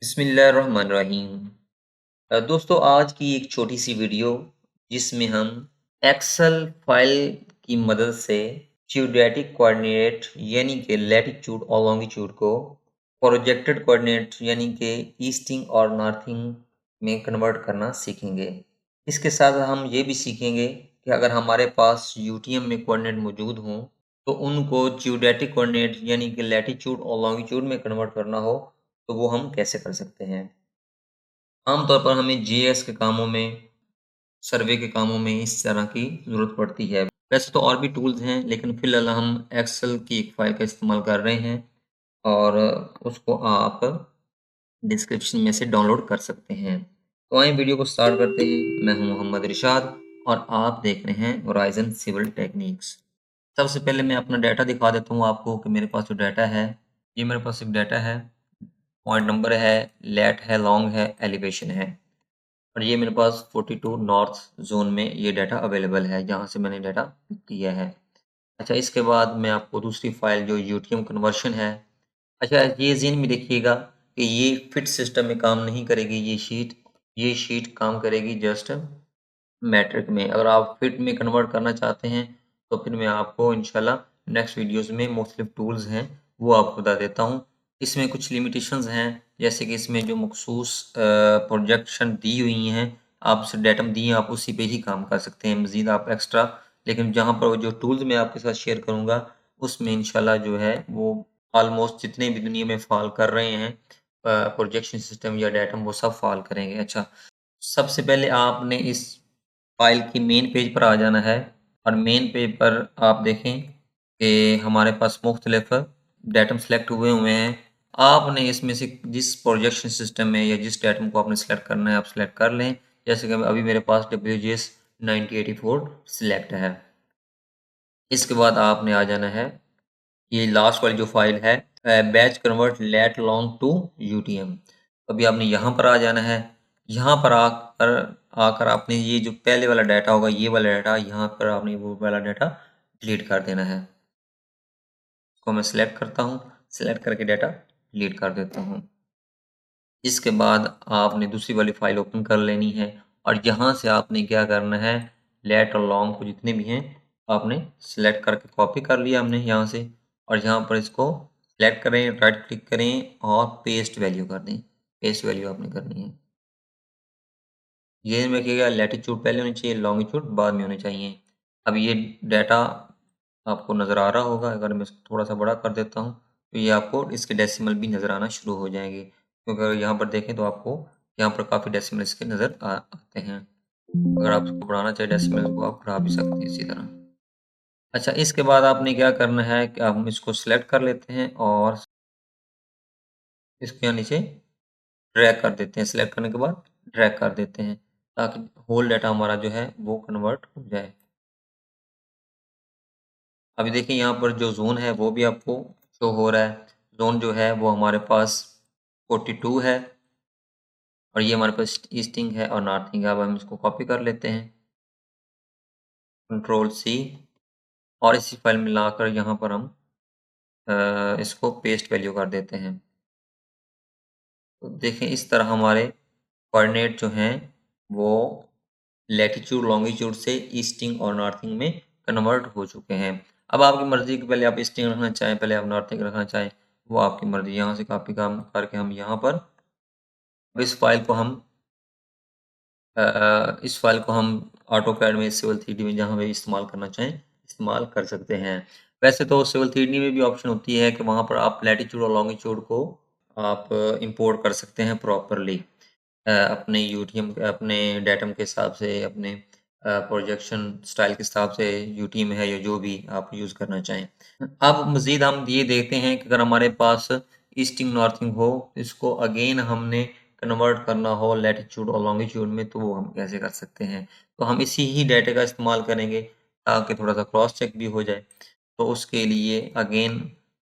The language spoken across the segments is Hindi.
बिस्मिल्लाहिर्रहमानिर्रहीम। दोस्तों आज की एक छोटी सी वीडियो जिसमें हम एक्सेल फाइल की मदद से जियोडेटिक कोऑर्डिनेट यानी कि लैटिट्यूड और लॉन्गिट्यूड को प्रोजेक्टेड कोऑर्डिनेट यानी कि ईस्टिंग और नॉर्थिंग में कन्वर्ट करना सीखेंगे। इसके साथ हम ये भी सीखेंगे कि अगर हमारे पास यूटीएम में कोऑर्डिनेट मौजूद हों तो उनको जियोडेटिक कोऑर्डिनेट यानी कि लैटिट्यूड और लॉन्गिट्यूड में कन्वर्ट करना हो तो वो हम कैसे कर सकते हैं। आमतौर पर हमें जीएस के कामों में, सर्वे के कामों में इस तरह की ज़रूरत पड़ती है। वैसे तो और भी टूल्स हैं, लेकिन फ़िलहाल हम एक्सेल की एक फ़ाइल का इस्तेमाल कर रहे हैं और उसको आप डिस्क्रिप्शन में से डाउनलोड कर सकते हैं। तो आइए वीडियो को स्टार्ट करते हैं। मैं हूं मोहम्मद इरशाद और आप देख रहे हैं होराइज़न सिविल टेक्निक्स। सबसे पहले मैं अपना डाटा दिखा देता हूं आपको कि मेरे पास जो डाटा है, ये मेरे पास एक डाटा है, पॉइंट नंबर है, लेट है, लॉन्ग है, एलिवेशन है। और ये मेरे पास 42 नॉर्थ जोन में ये डाटा अवेलेबल है, जहाँ से मैंने डाटा पिक किया है। अच्छा, इसके बाद मैं आपको दूसरी फाइल जो यूटीएम कन्वर्शन है। अच्छा, ये ज़हन में रखिएगा कि ये फिट सिस्टम में काम नहीं करेगी ये शीट काम करेगी जस्ट मैट्रिक में। अगर आप फिट में कन्वर्ट करना चाहते हैं तो फिर मैं आपको इंशाल्लाह नेक्स्ट वीडियोस में मुख्तलिफ टूल्स हैं वो आपको बता देता हूँ। इसमें कुछ लिमिटेशंस हैं, जैसे कि इसमें जो मखसूस प्रोजेक्शन दी हुई हैं, आप डेटम दी हैं, आप उसी पे ही काम कर सकते हैं, मज़ीद आप एक्स्ट्रा। लेकिन जहाँ पर जो टूल्स मैं आपके साथ शेयर करूँगा उसमें इंशाल्लाह जो है वो ऑलमोस्ट जितने भी दुनिया में फ़ॉल कर रहे हैं प्रोजेक्शन सिस्टम या डेटम, वो सब फ़ॉल करेंगे। अच्छा, सबसे पहले आपने इस फाइल की मेन पेज पर आ जाना है और मेन पेज पर आप देखें कि हमारे पास मुख्तलिफ डाटम सेलेक्ट हुए हुए हैं। आपने इसमें से जिस प्रोजेक्शन सिस्टम में या जिस डाटम को आपने सेलेक्ट करना है आप सेलेक्ट कर लें। जैसे कि अभी मेरे पास WGS 9084 सिलेक्ट है। इसके बाद आपने आ जाना है, ये लास्ट वाली जो फाइल है, batch convert lat long to UTM. अभी आपने यहाँ पर आ जाना है। यहाँ पर आकर आकर आपने ये जो पहले वाला डाटा होगा, ये वाला डाटा, यहाँ पर आपने वो वाला डाटा डिलीट कर देना है। इसको मैं सिलेक्ट करता हूँ, सिलेक्ट करके डाटा डिलीट कर देता हूँ। इसके बाद आपने दूसरी वाली फाइल ओपन कर लेनी है और यहाँ से आपने क्या करना है, लेट और लॉन्ग को जितने भी हैं आपने सेलेक्ट करके कॉपी कर लिया हमने यहाँ से, और यहाँ पर इसको सेलेक्ट करें, राइट क्लिक करें और पेस्ट वैल्यू कर दें। पेस्ट वैल्यू आपने करनी है। ये में रखिएगा, लैटिट्यूड पहले होनी चाहिए, लॉन्गिट्यूड बाद में होने चाहिए। अब ये डाटा आपको नज़र आ रहा होगा। अगर मैं इसको थोड़ा सा बड़ा कर देता हूँ तो ये आपको इसके डेसिमल भी नज़र आना शुरू हो जाएंगे, क्योंकि अगर यहाँ पर देखें तो आपको यहाँ पर काफ़ी डेसिमल इसके नज़र आते हैं। अगर आप इसको बढ़ाना चाहें डेसिमल को, आप बढ़ा भी सकते हैं इसी तरह। अच्छा, इसके बाद आपने क्या करना है कि हम इसको सिलेक्ट कर लेते हैं और इसके यहाँ नीचे ड्रैग कर देते हैं। सिलेक्ट करने के बाद ड्रैग कर देते हैं ताकि होल डाटा हमारा जो है वो कन्वर्ट हो जाए। अभी देखिए यहाँ पर जो ज़ोन है वो भी आपको शो हो रहा है। ज़ोन जो है वो हमारे पास 42 है और ये हमारे पास ईस्टिंग है और नॉर्थिंग है। अब हम इसको कॉपी कर लेते हैं, कंट्रोल सी, और इसी फाइल में लाकर यहाँ पर हम इसको पेस्ट वैल्यू कर देते हैं। तो देखें इस तरह हमारे कोऑर्डिनेट जो हैं वो लैटिट्यूड लॉन्गिट्यूड से ईस्टिंग और नॉर्थिंग में कन्वर्ट हो चुके हैं। अब आपकी मर्ज़ी कि पहले आप ईस्टिंग रखना चाहें, पहले आप नॉर्थिंग रखना चाहें, वो आपकी मर्ज़ी। यहाँ से कॉपी काम करके हम यहाँ पर अब इस फाइल को हम ऑटोकैड में, सिविल 3D में, जहाँ भी इस्तेमाल करना चाहें इस्तेमाल कर सकते हैं। वैसे तो सिविल 3D में भी ऑप्शन होती है कि वहाँ पर आप लैटिट्यूड और लॉन्गिट्यूड को आप इंपोर्ट कर सकते हैं प्रॉपरली अपने यूटीएम, अपने डेटम के हिसाब से, अपने प्रोजेक्शन स्टाइल के हिसाब से, यूटीएम है या जो भी आप यूज़ करना चाहें। अब मज़ीद हम ये देखते हैं कि अगर हमारे पास ईस्टिंग नॉर्थिंग हो, इसको अगेन हमने कन्वर्ट करना हो लैटिट्यूड और लॉन्गिट्यूड में, तो वो हम कैसे कर सकते हैं। तो हम इसी ही डाटा का इस्तेमाल करेंगे ताकि थोड़ा सा क्रॉस चेक भी हो जाए। तो उसके लिए अगेन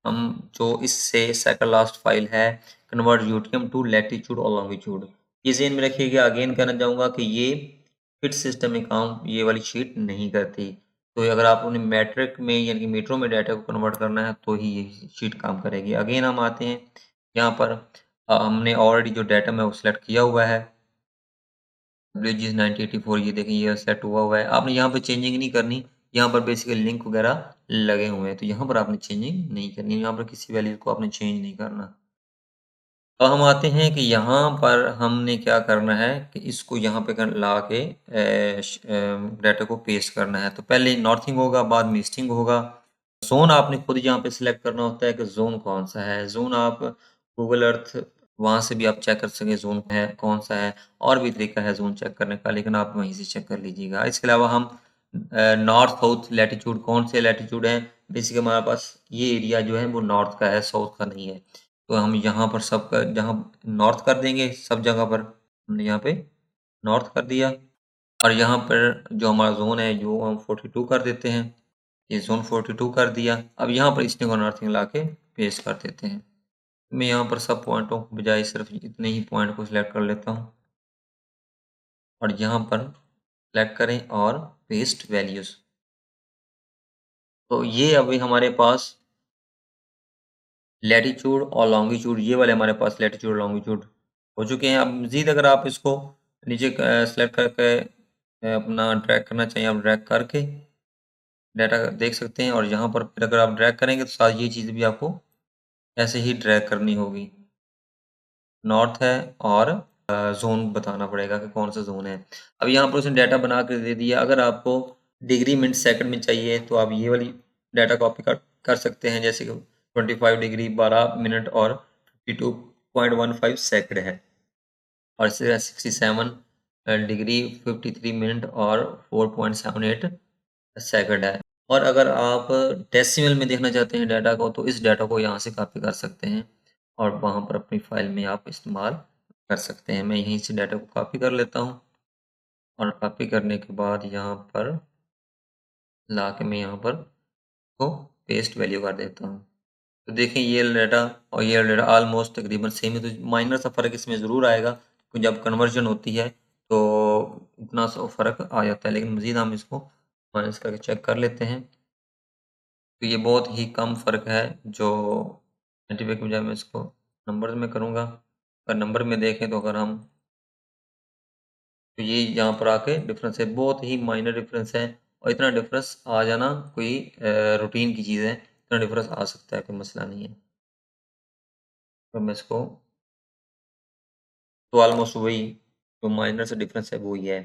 हम जो इससे सेकंड लास्ट फाइल है, कन्वर्ट यूटीएम टू लैटिट्यूड और लॉन्गिट्यूड, ये ज़हन में रखिएगा। अगेन कहना चाहूँगा कि ये फिट सिस्टम में काम ये वाली शीट नहीं करती। तो अगर आप उन्हें मैट्रिक में यानी कि मीटरों में डाटा को कन्वर्ट करना है तो ही ये शीट काम करेगी। अगेन हम आते हैं यहाँ पर, हमने ऑलरेडी जो डेटम है वो सिलेक्ट किया हुआ है, WGS 1984, ये देखें ये सेट हुआ है। आपने यहाँ पे चेंजिंग नहीं करनी, यहाँ पर बेसिकली लिंक वगैरह लगे हुए हैं, तो यहाँ पर आपने चेंजिंग नहीं करनी, यहाँ पर किसी वैल्यू को आपने चेंज नहीं करना। तो हम आते हैं कि यहाँ पर हमने क्या करना है कि इसको यहाँ पे ला के डाटा को पेस्ट करना है। तो पहले नॉर्थिंग होगा, बाद में ईस्टिंग होगा। ज़ोन आपने खुद यहाँ पे सिलेक्ट करना होता है कि ज़ोन कौन सा है। ज़ोन आप गूगल अर्थ वहाँ से भी आप चेक कर सकें ज़ोन है कौन सा है, और भी तरीका है ज़ोन चेक करने का, लेकिन आप वहीं से चेक कर लीजिएगा। इसके अलावा हम नॉर्थ साउथ लैटिट्यूड कौन से लैटिट्यूड हैं, बेसिकली हमारे पास ये एरिया जो है वो नॉर्थ का है, साउथ का नहीं है। तो हम यहाँ पर सब जहाँ नॉर्थ कर देंगे, सब जगह पर हमने यहाँ पे नॉर्थ कर दिया, और यहाँ पर जो हमारा जोन है जो हम 42 कर देते हैं, ये जोन 42 कर दिया। अब यहाँ पर ईस्टिंग और नॉर्थिंग ला के पेस्ट कर देते हैं। मैं यहाँ पर सब पॉइंटों के बजाय सिर्फ इतने ही पॉइंट को सिलेक्ट कर लेता हूँ, और यहाँ पर सिलेक्ट करें और पेस्ट वैल्यूज़। तो ये अभी हमारे पास लैटिट्यूड और लॉन्गिट्यूड, ये वाले हमारे पास लैटिट्यूड और लॉन्गिट्यूड हो चुके हैं। अब मज़ीद अगर आप इसको नीचे सेलेक्ट करके अपना ड्रैग करना चाहिए, आप ड्रैग करके डाटा देख सकते हैं, और यहाँ पर फिर अगर आप ड्रैग करेंगे तो साथ ये चीज़ भी आपको ऐसे ही ड्रैग करनी होगी। नॉर्थ है और ज़ोन बताना पड़ेगा कि कौन सा ज़ोन है। अब यहाँ पर उसने डाटा बना कर दे दिया। अगर आपको डिग्री मिनट सेकंड में चाहिए तो आप ये वाली डाटा कॉपी कर सकते हैं, जैसे कि 25 डिग्री 12 मिनट और 52.15 सेकंड है, और 67 डिग्री 53 मिनट और 4.78 सेकंड है। और अगर आप डेसिमल में देखना चाहते हैं डाटा को, तो इस डाटा को यहाँ से कॉपी कर सकते हैं और वहाँ पर अपनी फाइल में आप इस्तेमाल कर सकते हैं। मैं यहीं से डाटा को कॉपी कर लेता हूँ, और कॉपी करने के बाद यहाँ पर ला के मैं यहाँ पर को पेस्ट वैल्यू कर देता हूँ। तो देखें ये डाटा और ये डाटा ऑलमोस्ट तकरीबन सेम है, तो माइनर सा फ़र्क इसमें ज़रूर आएगा, क्योंकि जब कन्वर्जन होती है तो इतना सा फ़र्क आ जाता है, लेकिन मज़ीद हम इसको माइनस करके चेक कर लेते हैं। तो ये बहुत ही कम फ़र्क है, जो 95 के बजाय मैं इसको नंबर में करूँगा। अगर नंबर में देखें तो अगर हम, तो ये यहाँ पर आके डिफरेंस है, बहुत ही माइनर डिफरेंस है, और इतना डिफरेंस आ जाना कोई रूटीन की चीज़ है, इतना डिफरेंस आ सकता है, कोई मसला नहीं है। तो मैं इसको, तो ऑलमोस्ट वही जो माइनर से डिफरेंस है वो ही है।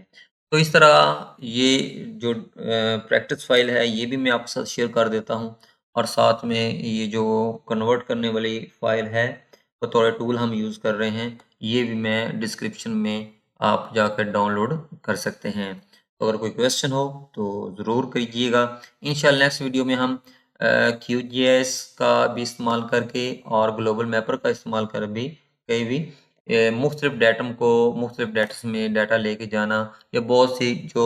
तो इस तरह ये जो प्रैक्टिस फाइल है ये भी मैं आपके साथ शेयर कर देता हूँ, और साथ में ये जो कन्वर्ट करने वाली फाइल है, बतौर टूल हम यूज़ कर रहे हैं, ये भी मैं डिस्क्रिप्शन में आप जाकर डाउनलोड कर सकते हैं। तो अगर कोई क्वेश्चन हो तो ज़रूर कीजिएगा। इंशाल्लाह नेक्स्ट वीडियो में हम QGIS का भी इस्तेमाल करके और ग्लोबल मैपर का इस्तेमाल कर भी कहीं भी मुख्तलिफ डेटम को मुख्तलिफ डेट्स में डाटा लेके जाना, या बहुत सी जो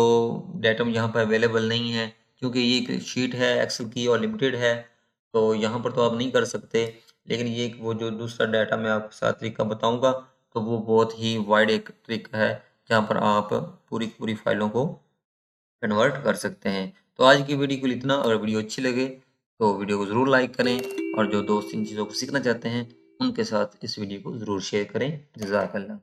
डेटम यहाँ पर अवेलेबल नहीं है, क्योंकि ये एक शीट है एक्सेल की और लिमिटेड है, तो यहाँ पर तो आप नहीं कर सकते। लेकिन ये वो जो दूसरा डाटा मैं आपके साथ तरीका बताऊँगा, तो वो बहुत ही वाइड एक तरीका है, जहाँ पर आप पूरी पूरी फाइलों को कन्वर्ट कर सकते हैं। तो आज की वीडियो के लिए इतना। अगर वीडियो अच्छी लगे तो वीडियो को ज़रूर लाइक करें, और जो दोस्त इन चीज़ों को सीखना चाहते हैं उनके साथ इस वीडियो को ज़रूर शेयर करें। जज़ाकल्लाह।